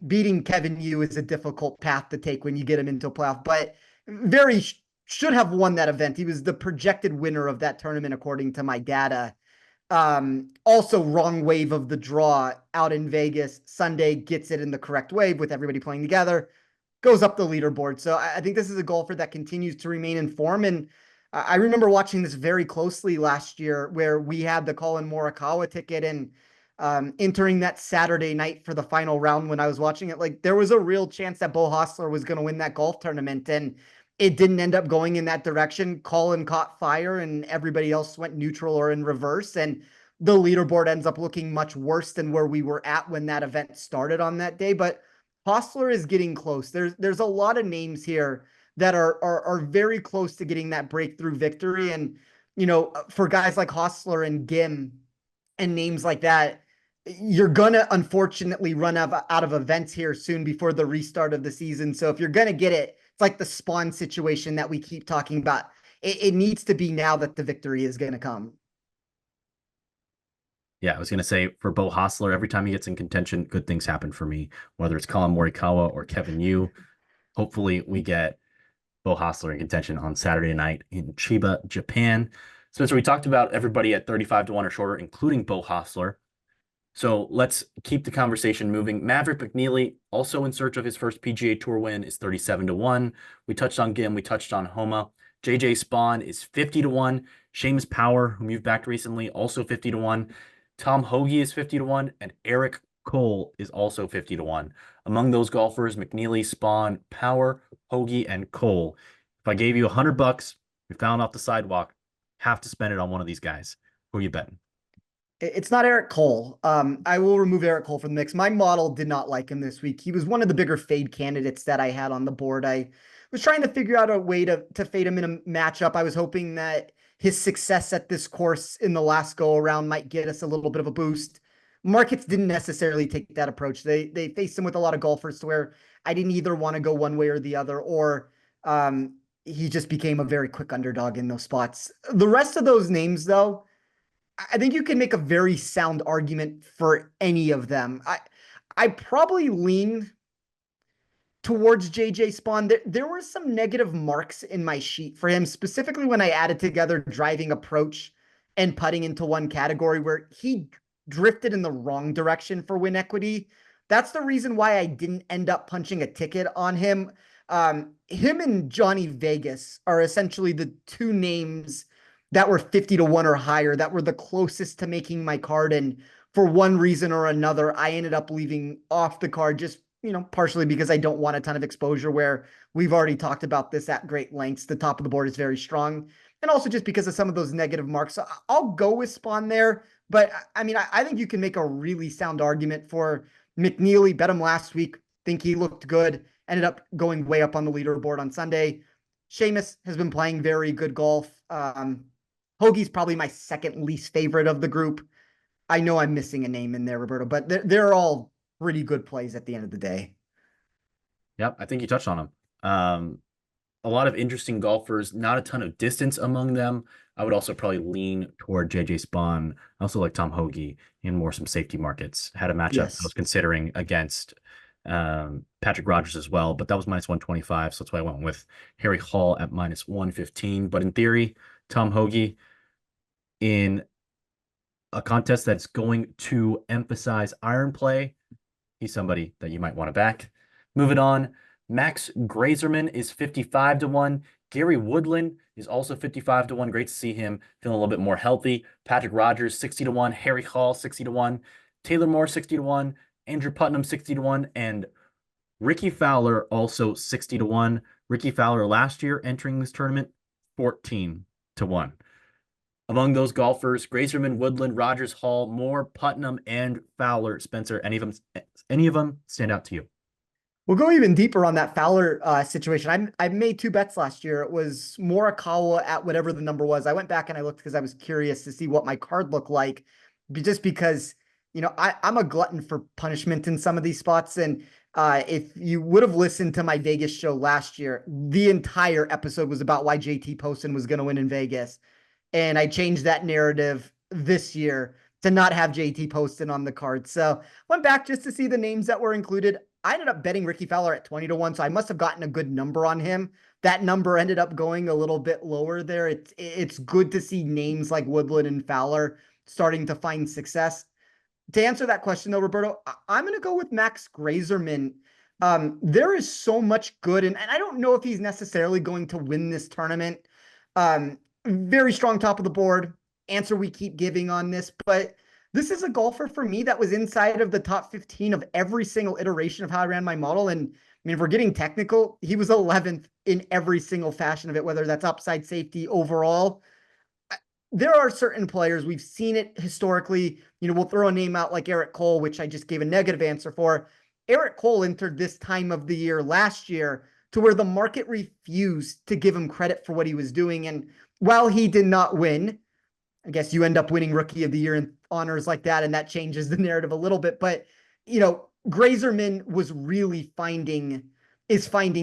beating Kevin Yu is a difficult path to take when you get him into a playoff, but very should have won that event. He was the projected winner of that tournament, according to my data. Also wrong wave of the draw out in Vegas. Sunday gets it in the correct wave with everybody playing together, goes up the leaderboard. So I think this is a golfer that continues to remain in form. And I remember watching this very closely last year, where we had the Colin Morikawa ticket, and entering that Saturday night for the final round, when I was watching it, like, there was a real chance that Bo Hostler was going to win that golf tournament, and it didn't end up going in that direction. Colin caught fire and everybody else went neutral or in reverse, and the leaderboard ends up looking much worse than where we were at when that event started on that day. But Hostler is getting close. There's a lot of names here that are very close to getting that breakthrough victory. And for guys like Hostler and Gim and names like that, you're gonna unfortunately run out of events here soon before the restart of the season. So if you're gonna get it, it's like the Spawn situation that we keep talking about. It needs to be now that the victory is gonna come. Yeah, I was going to say for Bo Hostler, every time he gets in contention, good things happen for me, whether it's Colin Morikawa or Kevin Yu. Hopefully, we get Bo Hostler in contention on Saturday night in Chiba, Japan. Spencer, we talked about everybody at 35 to 1 or shorter, including Bo Hostler. So let's keep the conversation moving. Maverick McNeely, also in search of his first PGA Tour win, is 37 to 1. We touched on Gim, we touched on Homa. JJ Spawn is 50 to 1. Seamus Power, whom you've backed recently, also 50 to 1. Tom Hoge is 50 to 1, and Eric Cole is also 50 to 1. Among those golfers, McNeely, Spawn, Power, Hoge, and Cole. If I gave you $100, you found off the sidewalk, have to spend it on one of these guys. Who are you betting? It's not Eric Cole. I will remove Eric Cole from the mix. My model did not like him this week. He was one of the bigger fade candidates that I had on the board. I was trying to figure out a way to fade him in a matchup. I was hoping that his success at this course in the last go around might get us a little bit of a boost. Markets didn't necessarily take that approach. They faced him with a lot of golfers to where I didn't either want to go one way or the other, or he just became a very quick underdog in those spots. The rest of those names, though, I think you can make a very sound argument for any of them. I probably lean towards JJ Spawn. There were some negative marks in my sheet for him, specifically when I added together driving approach and putting into one category, where he drifted in the wrong direction for win equity. That's the reason why I didn't end up punching a ticket on him. Him and Johnny Vegas are essentially the two names that were 50 to 1 or higher that were the closest to making my card. And for one reason or another, I ended up leaving off the card just partially because I don't want a ton of exposure where we've already talked about this at great lengths. The top of the board is very strong. And also just because of some of those negative marks. So I'll go with Spawn there. But I mean, I think you can make a really sound argument for McNeely. Bet him last week. Think he looked good. Ended up going way up on the leaderboard on Sunday. Seamus has been playing very good golf. Hoagie's probably my second least favorite of the group. I know I'm missing a name in there, Roberto, but they're all pretty good plays at the end of the day. Yep, I think you touched on them. A lot of interesting golfers, not a ton of distance among them. I would also probably lean toward JJ Spawn. I also like Tom Hoagie in more some safety markets. Had a matchup I was Yes. considering against Patrick Rogers as well, but that was minus 125. So that's why I went with Harry Hall at minus 115. But in theory, Tom Hoagie in a contest that's going to emphasize iron play, he's somebody that you might want to back. Moving on, Max Grazerman is 55 to 1. Gary Woodland is also 55 to 1. Great to see him feeling a little bit more healthy. Patrick Rogers, 60 to 1. Harry Hall, 60 to 1. Taylor Moore, 60 to 1. Andrew Putnam, 60 to 1. And Ricky Fowler, also 60 to 1. Ricky Fowler last year entering this tournament, 14 to 1. Among those golfers, Grazerman, Woodland, Rogers, Hall, Moore, Putnam, and Fowler. Spencer, any of them stand out to you? We'll go even deeper on that Fowler situation. I made two bets last year. It was Morikawa at whatever the number was. I went back and I looked because I was curious to see what my card looked like, just because I'm a glutton for punishment in some of these spots. And if you would have listened to my Vegas show last year, the entire episode was about why JT Poston was going to win in Vegas. And I changed that narrative this year to not have JT Poston on the card. So went back just to see the names that were included. I ended up betting Ricky Fowler at 20 to 1, so I must have gotten a good number on him. That number ended up going a little bit lower there. It's good to see names like Woodland and Fowler starting to find success. To answer that question though, Roberto, I'm going to go with Max Grazerman. There is so much good, and I don't know if he's necessarily going to win this tournament. Very strong top of the board. Answer we keep giving on this, but this is a golfer for me that was inside of the top 15 of every single iteration of how I ran my model. And I mean, if we're getting technical, he was 11th in every single fashion of it, whether that's upside, safety, overall. There are certain players, we've seen it historically. We'll throw a name out like Eric Cole, which I just gave a negative answer for. Eric Cole entered this time of the year last year to where the market refused to give him credit for what he was doing. And while he did not win, I guess you end up winning Rookie of the Year and honors like that, and that changes the narrative a little bit. But Grazerman was really finding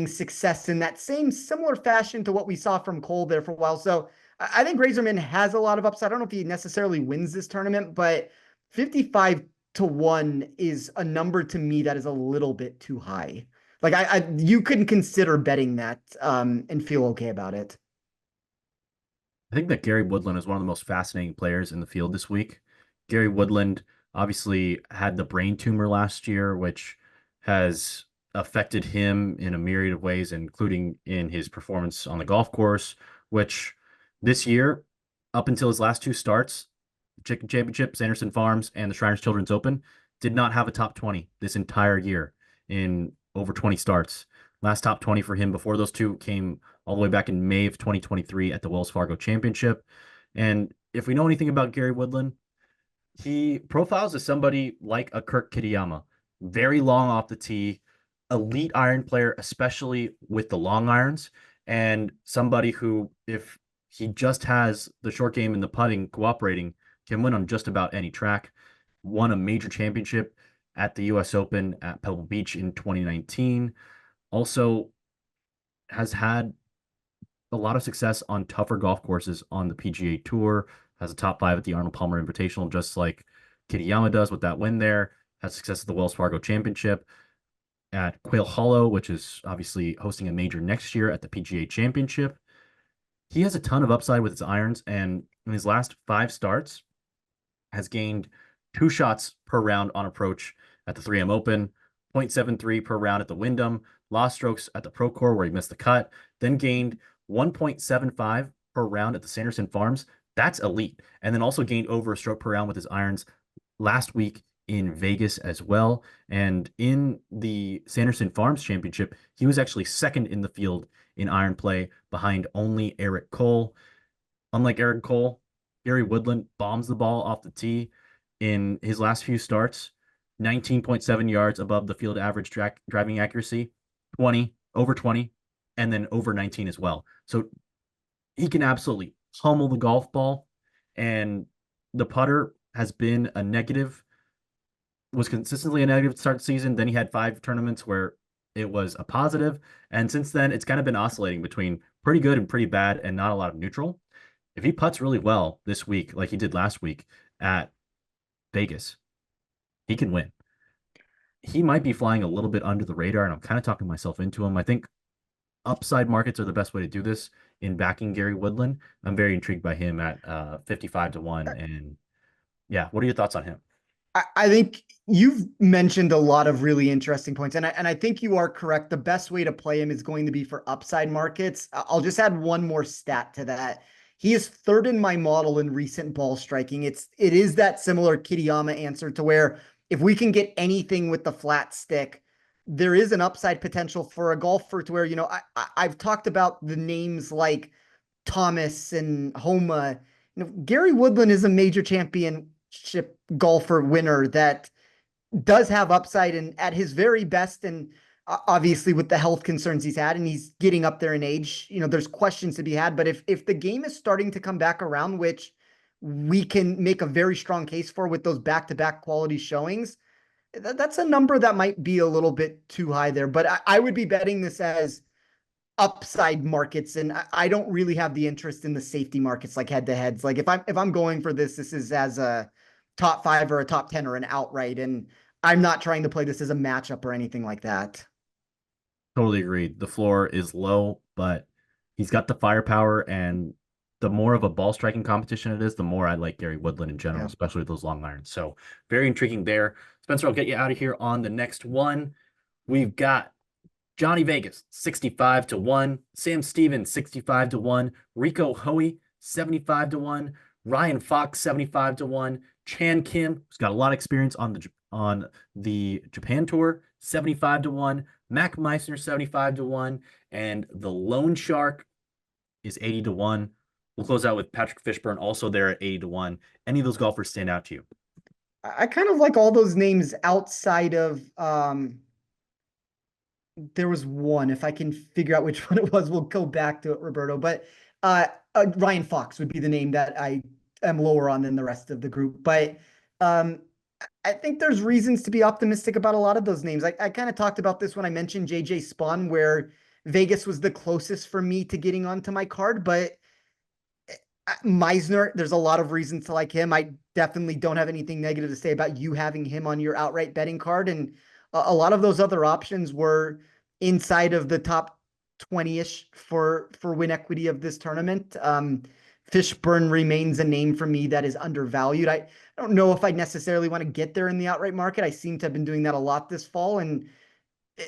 success in that same similar fashion to what we saw from Cole there for a while. So I think Grazerman has a lot of upside. I don't know if he necessarily wins this tournament, but 55 to 1 is a number to me that is a little bit too high. Like you couldn't consider betting that and feel okay about it. I think that Gary Woodland is one of the most fascinating players in the field this week. Gary Woodland obviously had the brain tumor last year, which has affected him in a myriad of ways, including in his performance on the golf course, which this year, up until his last two starts, Chicken Championship, Sanderson Farms, and the Shriners Children's Open, did not have a top 20 this entire year in over 20 starts. Last top 20 for him before those two came all the way back in May of 2023 at the Wells Fargo Championship. And if we know anything about Gary Woodland, he profiles as somebody like a Kurt Kitayama, very long off the tee, elite iron player, especially with the long irons, and somebody who, if he just has the short game and the putting cooperating, can win on just about any track. Won a major championship at the U.S. Open at Pebble Beach in 2019. Also has had a lot of success on tougher golf courses on the PGA Tour, has a top 5 at the Arnold Palmer Invitational, just like Kitayama does with that win there, has success at the Wells Fargo Championship, at Quail Hollow, which is obviously hosting a major next year at the PGA Championship. He has a ton of upside with his irons, and in his last 5 starts, has gained 2 shots per round on approach at the 3M Open, 0.73 per round at the Wyndham, lost strokes at the Procore where he missed the cut, then gained 1.75 per round at the Sanderson Farms. That's elite. And then also gained over a stroke per round with his irons last week in Vegas as well. And in the Sanderson Farms Championship, he was actually second in the field in iron play behind only Eric Cole. Unlike Eric Cole, Gary Woodland bombs the ball off the tee in his last few starts, 19.7 yards above the field average driving accuracy, 20, over 20, and then over 19 as well. So he can absolutely pummel the golf ball. And the putter has been a negative, was consistently a negative to start the season. Then he had 5 tournaments where it was a positive. And since then, it's kind of been oscillating between pretty good and pretty bad and not a lot of neutral. If he putts really well this week, like he did last week at Vegas, he can win. He might be flying a little bit under the radar, and I'm kind of talking myself into him. I think upside markets are the best way to do this in backing Gary Woodland. I'm very intrigued by him at 55 to 1. And yeah, what are your thoughts on him? I think you've mentioned a lot of really interesting points, and I think you are correct. The best way to play him is going to be for upside markets. I'll just add one more stat to that. He is third in my model in recent ball striking. It is that similar Kitayama answer to where if we can get anything with the flat stick, there is an upside potential for a golfer to where, I've talked about the names like Thomas and Homa. Gary Woodland is a major championship golfer winner that does have upside and at his very best. And obviously with the health concerns he's had and he's getting up there in age, there's questions to be had. But if the game is starting to come back around, which we can make a very strong case for with those back-to-back quality showings, that's a number that might be a little bit too high there. But I would be betting this as upside markets, and I don't really have the interest in the safety markets like head to heads. Like if I'm going for this is as a top 5 or a top 10 or an outright, and I'm not trying to play this as a matchup or anything like that. Totally agreed. The floor is low, but he's got the firepower, and the more of a ball striking competition it is, the more I like Gary Woodland in general, Yeah. especially with those long irons. So very intriguing there. Spencer, I'll get you out of here on the next one. We've got Johnny Vegas, 65 to 1. Sam Stevens, 65 to 1. Rico Hoey, 75 to 1. Ryan Fox, 75 to 1. Chan Kim, who's got a lot of experience on the Japan tour, 75 to 1. Mac Meissner, 75 to 1. And the Lone Shark is 80 to 1. We'll close out with Patrick Fishburne, also there at 80 to 1. Any of those golfers stand out to you? I kind of like all those names outside of there was one. If I can figure out which one it was, we'll go back to it, Roberto. But Ryan Fox would be the name that I am lower on than the rest of the group. But um, I think there's reasons to be optimistic about a lot of those names. I kind of talked about this when I mentioned JJ Spawn, where Vegas was the closest for me to getting onto my card. But Meisner, there's a lot of reasons to like him. I definitely don't have anything negative to say about you having him on your outright betting card. And a lot of those other options were inside of the top 20-ish for win equity of this tournament. Fishburne remains a name for me that is undervalued. I don't know if I necessarily want to get there in the outright market. I seem to have been doing that a lot this fall, and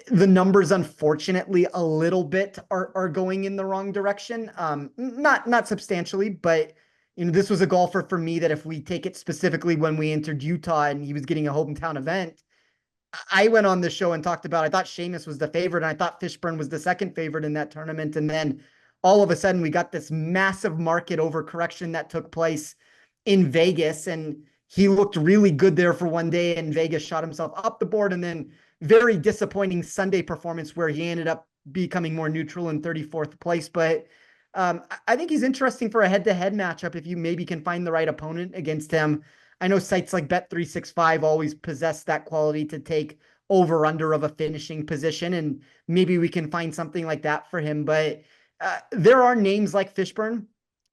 the numbers, unfortunately, a little bit are going in the wrong direction. Not substantially, but this was a golfer for me that if we take it specifically when we entered Utah and he was getting a hometown event, I went on the show and talked about, I thought Seamus was the favorite, and I thought Fishburne was the second favorite in that tournament. And then all of a sudden we got this massive market overcorrection that took place in Vegas, and he looked really good there for one day, and Vegas shot himself up the board. And then very disappointing Sunday performance where he ended up becoming more neutral in 34th place. But I think he's interesting for a head-to-head matchup if you maybe can find the right opponent against him. I know sites like Bet365 always possess that quality to take over-under of a finishing position, and maybe we can find something like that for him. But there are names like Fishburne.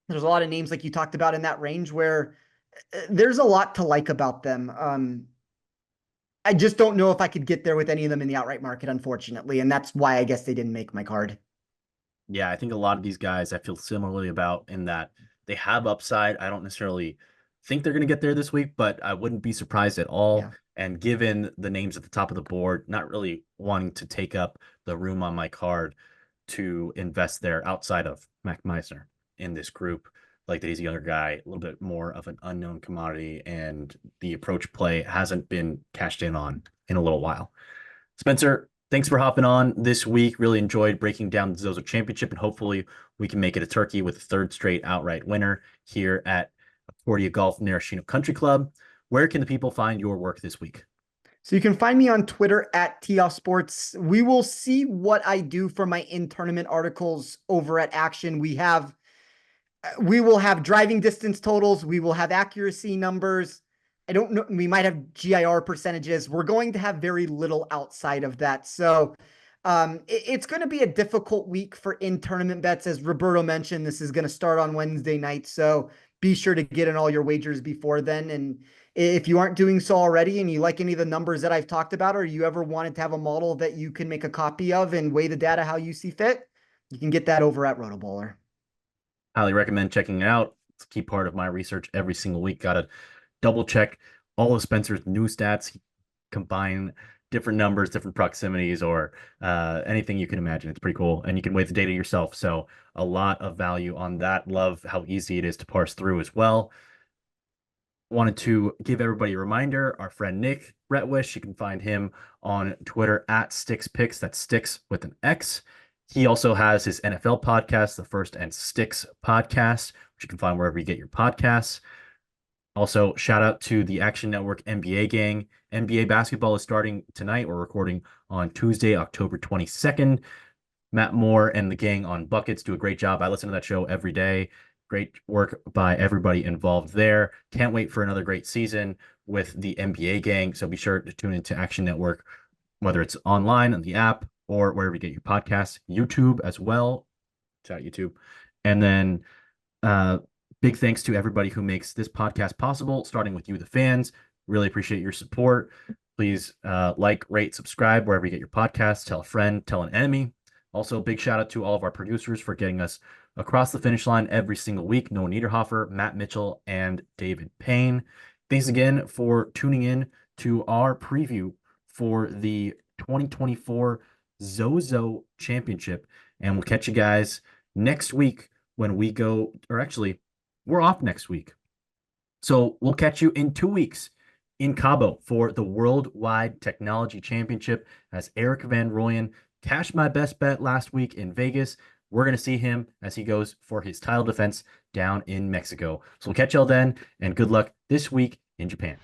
There's a lot of names like you talked about in that range where there's a lot to like about them. I just don't know if I could get there with any of them in the outright market, unfortunately. And that's why I guess they didn't make my card. Yeah, I think a lot of these guys I feel similarly about in that they have upside. I don't necessarily think they're going to get there this week, but I wouldn't be surprised at all. Yeah. And given the names at the top of the board, not really wanting to take up the room on my card to invest there outside of Mac Meissner in this group. like that he's a younger guy, a little bit more of an unknown commodity, and the approach play hasn't been cashed in on in a little while. Spencer, thanks for hopping on this week. Really enjoyed breaking down the Zozo Championship, and hopefully we can make it a turkey with a third straight outright winner here at Accordia Golf Maraschino Country Club. Where can the people find your work this week? So you can find me on Twitter at TOS Sports. We will see what I do for my in-tournament articles over at Action. We will have driving distance totals. We will have accuracy numbers. I don't know. We might have GIR percentages. We're going to have very little outside of that. So it's going to be a difficult week for in-tournament bets. As Roberto mentioned, this is going to start on Wednesday night. So be sure to get in all your wagers before then. And if you aren't doing so already and you like any of the numbers that I've talked about, or you ever wanted to have a model that you can make a copy of and weigh the data how you see fit, you can get that over at Rotoballer. Highly recommend checking it out. It's a key part of my research every single week. Got to double check all of Spencer's new stats, combine different numbers, different proximities, or anything you can imagine. It's pretty cool. And you can weigh the data yourself. So a lot of value on that. Love how easy it is to parse through as well. Wanted to give everybody a reminder, our friend Nick Bretwish, you can find him on Twitter at SticksPicks. That's Sticks with an X. He also has his NFL podcast, the First and Sticks podcast, which you can find wherever you get your podcasts. Also, shout out to the Action Network NBA gang. NBA basketball is starting tonight. We're recording on Tuesday, October 22nd. Matt Moore and the gang on Buckets do a great job. I listen to that show every day. Great work by everybody involved there. Can't wait for another great season with the NBA gang. So be sure to tune into Action Network, whether it's online on the app or wherever you get your podcasts, YouTube as well. Shout out YouTube. And then big thanks to everybody who makes this podcast possible, starting with you, the fans. Really appreciate your support. Please like, rate, subscribe wherever you get your podcasts. Tell a friend, tell an enemy. Also, big shout out to all of our producers for getting us across the finish line every single week. Noah Niederhofer, Matt Mitchell, and David Payne. Thanks again for tuning in to our preview for the 2024 Zozo Championship. And we'll catch you guys next week when we go, or actually, we're off next week. So we'll catch you in 2 weeks in Cabo for the Worldwide Technology Championship as Eric Van Rooyen cashed my best bet last week in Vegas. We're going to see him as he goes for his title defense down in Mexico. So we'll catch y'all then, and good luck this week in Japan.